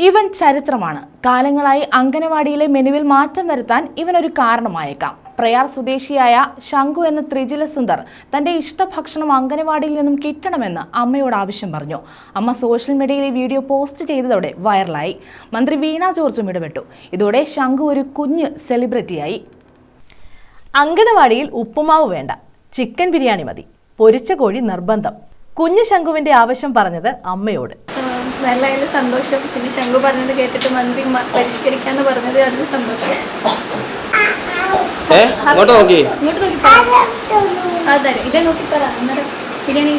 ഇവൻ ചരിത്രമാണ്. കാലങ്ങളായി അംഗനവാടിയിലെ മെനുവിൽ മാറ്റം വരുത്താൻ ഇവനൊരു കാരണമായേക്കാം. പ്രയാർ സ്വദേശിയായ ശംഖു എന്ന ത്രിജില സുന്ദർ തന്റെ ഇഷ്ടഭക്ഷണം അംഗനവാടിയിൽ നിന്നും കിട്ടണമെന്ന് അമ്മയോട് ആവശ്യം പറഞ്ഞു. അമ്മ സോഷ്യൽ മീഡിയയിൽ വീഡിയോ പോസ്റ്റ് ചെയ്തതോടെ വൈറലായി. മന്ത്രി വീണ ജോർജും ഇടപെട്ടു. ഇതോടെ ശംഖു ഒരു കുഞ്ഞ് സെലിബ്രിറ്റിയായി. അംഗനവാടിയിൽ ഉപ്പുമാവ് വേണ്ട, ചിക്കൻ ബിരിയാണി മതി, പൊരിച്ച കോഴി നിർബന്ധം. കുഞ്ഞു ശംഖുവിന്റെ ആവശ്യം പറഞ്ഞത് അമ്മയോട്. വൈറലായാലും സന്തോഷം. പിന്നെ ശംഖു പറഞ്ഞത് കേട്ടിട്ട് മന്ത്രി പരിഷ്കരിക്കാന്ന് പറഞ്ഞത് അതിന് സന്തോഷം. അതെ, ഇതേ നോക്കി പറ. ബിരിയാണി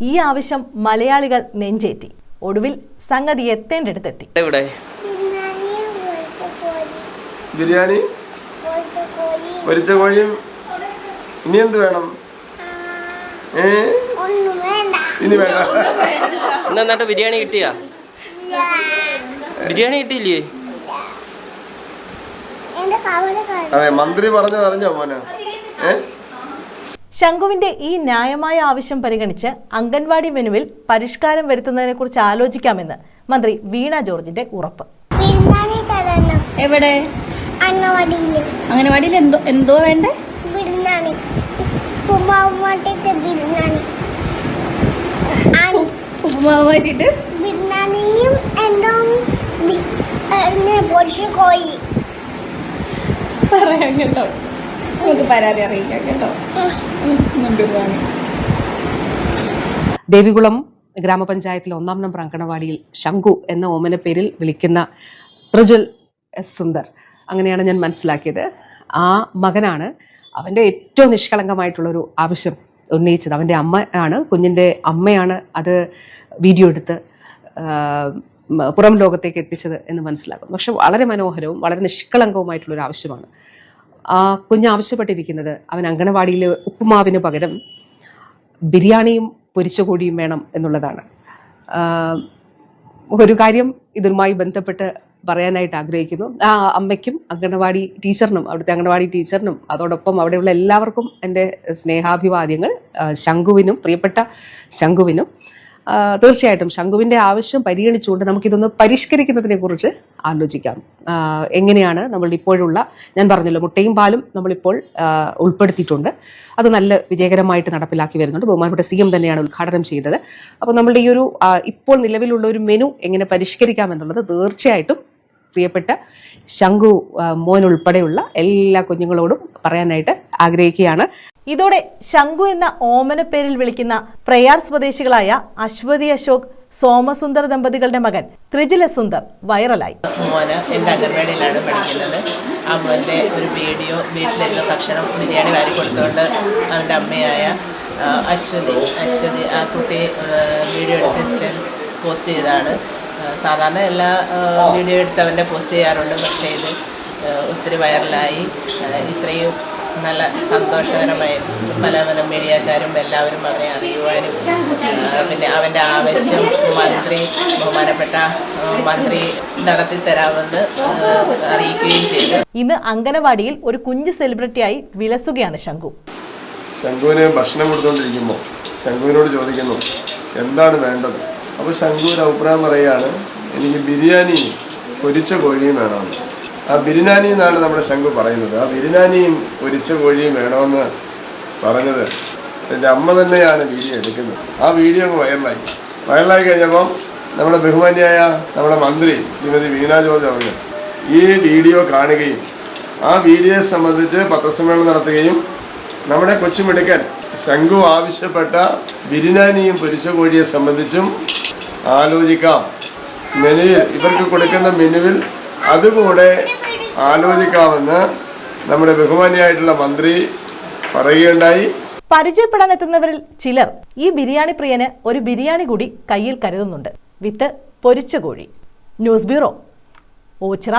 ഈ ആവശ്യം മലയാളികൾ നെഞ്ചേറ്റി. ഒടുവിൽ സംഗതി എത്തേണ്ടടുത്തെത്തി. ബിരിയാണി, പൊരിച്ച കോഴിയും. ഇനി എന്ത് വേണം? ഇനി വേണ്ട. എന്നിട്ട് ബിരിയാണി കിട്ടിയാ? ബിരിയാണി കിട്ടിയില്ലേ? അതെ, മന്ത്രി പറഞ്ഞത് അറിഞ്ഞോ മോനെ? ശംഖുവിന്റെ ഈ ന്യായമായ ആവശ്യം പരിഗണിച്ച് അംഗൻവാടി മെനുവിൽ പരിഷ്കാരം വരുത്തുന്നതിനെ കുറിച്ച് ആലോചിക്കാമെന്ന് മന്ത്രി വീണ ജോർജിന്റെ ഉറപ്പ്. എവിടെ? അംഗനവാടിയിൽ എന്തോ വേണ്ടേ? ഉപ്പുമാവ് മാറ്റിട്ട് ബിരിയാണിയും എന്തോ കോഴി പറയാം കേട്ടോ. നമുക്ക് പരാതി അറിയിക്കാം കേട്ടോ. ദേവികുളം ഗ്രാമപഞ്ചായത്തിലെ 1-ാം നമ്പർ അങ്കണവാടിയിൽ ശംഖു എന്ന ഓമന പേരിൽ വിളിക്കുന്ന ത്രിജുൽ എസ് സുന്ദർ, അങ്ങനെയാണ് ഞാൻ മനസ്സിലാക്കിയത്. ആ മകനാണ് അവൻ്റെ ഏറ്റവും നിഷ്കളങ്കമായിട്ടുള്ളൊരു ആവശ്യം ഉന്നയിച്ചത്. അവൻ്റെ അമ്മയാണ്, കുഞ്ഞിൻ്റെ അമ്മയാണ് അത് വീഡിയോ എടുത്ത് പുറം ലോകത്തേക്ക് എത്തിച്ചത് എന്ന് മനസ്സിലാക്കുന്നു. പക്ഷെ വളരെ മനോഹരവും വളരെ നിഷ്കളങ്കവുമായിട്ടുള്ളൊരു ആവശ്യമാണ്. ആ കുഞ്ഞ് ആവശ്യപ്പെട്ടിരിക്കുന്നത് അവൻ അങ്കണവാടിയിൽ ഉപ്പുമാവിന് പകരം ബിരിയാണിയും പൊരിച്ച കോഴിയും വേണം എന്നുള്ളതാണ്. ഒരു കാര്യം ഇതുമായി ബന്ധപ്പെട്ട് പറയാനായിട്ട് ആഗ്രഹിക്കുന്നു. ആ അമ്മയ്ക്കും അംഗനവാടി ടീച്ചറിനും, അവിടുത്തെ അംഗനവാടി ടീച്ചറിനും അതോടൊപ്പം അവിടെയുള്ള എല്ലാവർക്കും എൻ്റെ സ്നേഹാഭിവാദ്യങ്ങൾ. ശംഖുവിനും, പ്രിയപ്പെട്ട ശംഖുവിനും തീർച്ചയായിട്ടും ശംഖുവിൻ്റെ ആവശ്യം പരിഗണിച്ചുകൊണ്ട് നമുക്കിതൊന്ന് പരിഷ്കരിക്കുന്നതിനെ കുറിച്ച് ആലോചിക്കാം. എങ്ങനെയാണ് നമ്മൾ ഇപ്പോഴുള്ള, ഞാൻ പറഞ്ഞല്ലോ, മുട്ടയും പാലും നമ്മളിപ്പോൾ ഉൾപ്പെടുത്തിയിട്ടുണ്ട്. അത് നല്ല വിജയകരമായിട്ട് നടപ്പിലാക്കി വരുന്നുണ്ട്. ബഹുമാനപ്പെട്ട CM തന്നെയാണ് ഉദ്ഘാടനം ചെയ്തത്. അപ്പോൾ നമ്മളുടെ ഈ ഒരു ഇപ്പോൾ നിലവിലുള്ള ഒരു മെനു എങ്ങനെ പരിഷ്കരിക്കാമെന്നുള്ളത് തീർച്ചയായിട്ടും പ്രിയപ്പെട്ട ശംഖു മോൻ ഉൾപ്പെടെയുള്ള എല്ലാ കുഞ്ഞുങ്ങളോടും പറയാനായിട്ട് ആഗ്രഹിക്കുകയാണ്. ഇതോടെ ശംഖു എന്ന ഓമന പേരിൽ വിളിക്കുന്ന പ്രയാർ സ്വദേശികളായ അശ്വതി അശോക്, സോമസുന്ദർ ദമ്പതികളുടെ മകൻ ത്രിജില സുന്ദർ വൈറലായി. മോന് എൻ്റെ അംഗൻവാടിയിലാണ് പഠിക്കുന്നത്. ആ മോൻ്റെ ഒരു വീഡിയോ, വീട്ടിലുള്ള ഭക്ഷണം ബിരിയാണി വാരി കൊടുത്തുകൊണ്ട് അവൻ്റെ അമ്മയായ അശ്വതി ആ കുട്ടി വീഡിയോ എടുത്ത് ഇൻസ്റ്റയിൽ പോസ്റ്റ് ചെയ്തതാണ്. സാധാരണ എല്ലാ വീഡിയോ എടുത്ത് അവൻ്റെ പോസ്റ്റ് ചെയ്യാറുണ്ട്. പക്ഷേ ഇത് ഒത്തിരി വൈറലായി. ഇത്രയും നല്ല സന്തോഷകരമായി പല മീഡിയക്കാരും എല്ലാവരും അവനെ അറിയുവാനും പിന്നെ അവൻ്റെ ആവശ്യം ബഹുമാനപ്പെട്ട മന്ത്രി നടത്തി തരാമെന്ന് അറിയിക്കുകയും ചെയ്തു. ഇന്ന് അംഗനവാടിയിൽ ഒരു കുഞ്ഞു സെലിബ്രിറ്റിയായി വിലസുകയാണ് ശംഖു. ശംഖുവിന് ഭക്ഷണം കൊടുത്തുകൊണ്ടിരിക്കുമ്പോൾ ശംഖുവിനോട് ചോദിക്കുന്നു എന്താണ് വേണ്ടത്. അപ്പോൾ ശംഖു ഒരു അഭിപ്രായം പറയുകയാണ്, എനിക്ക് ബിരിയാണിയും പൊരിച്ച കോഴിയും വേണമെന്ന്. ആ ബിരിയാണി എന്നാണ് നമ്മുടെ ശംഖു പറയുന്നത്. ആ ബിരിയാണിയും പൊരിച്ച കോഴിയും വേണമെന്ന് പറഞ്ഞത് എൻ്റെ അമ്മ തന്നെയാണ് വീഡിയോ എടുക്കുന്നത്. ആ വീഡിയോ അങ്ങ് വൈറലായി കഴിഞ്ഞപ്പം നമ്മുടെ ബഹുമാന്യായ നമ്മുടെ മന്ത്രി ശ്രീമതി വീണ ജോർജ് അവർ ഈ വീഡിയോ കാണുകയും ആ വീഡിയോയെ സംബന്ധിച്ച് പത്രസമ്മേളനം നടത്തുകയും നമ്മുടെ കൊച്ചുമിടുക്കൻ ശംഖു ആവശ്യപ്പെട്ട ബിരിയാണിയും പൊരിച്ച കോഴിയെ സംബന്ധിച്ചും ആലോചിക്കാം, മെനുവിൽ ഇവർക്ക് കൊടുക്കുന്ന മെനുവിൽ അതുകൂടെ ആലോചിക്കാമെന്ന് നമ്മുടെ ബഹുമാനിയായിട്ടുള്ള മന്ത്രി പറയുകയുണ്ടായി. പരിചയപ്പെടാനെത്തുന്നവരിൽ ചിലർ ഈ ബിരിയാണി പ്രിയന് ഒരു ബിരിയാണി കൂടി കയ്യിൽ കരുതുന്നുണ്ട്, വിത്ത് പൊരിച്ച കോഴി. News bureau, Ochira.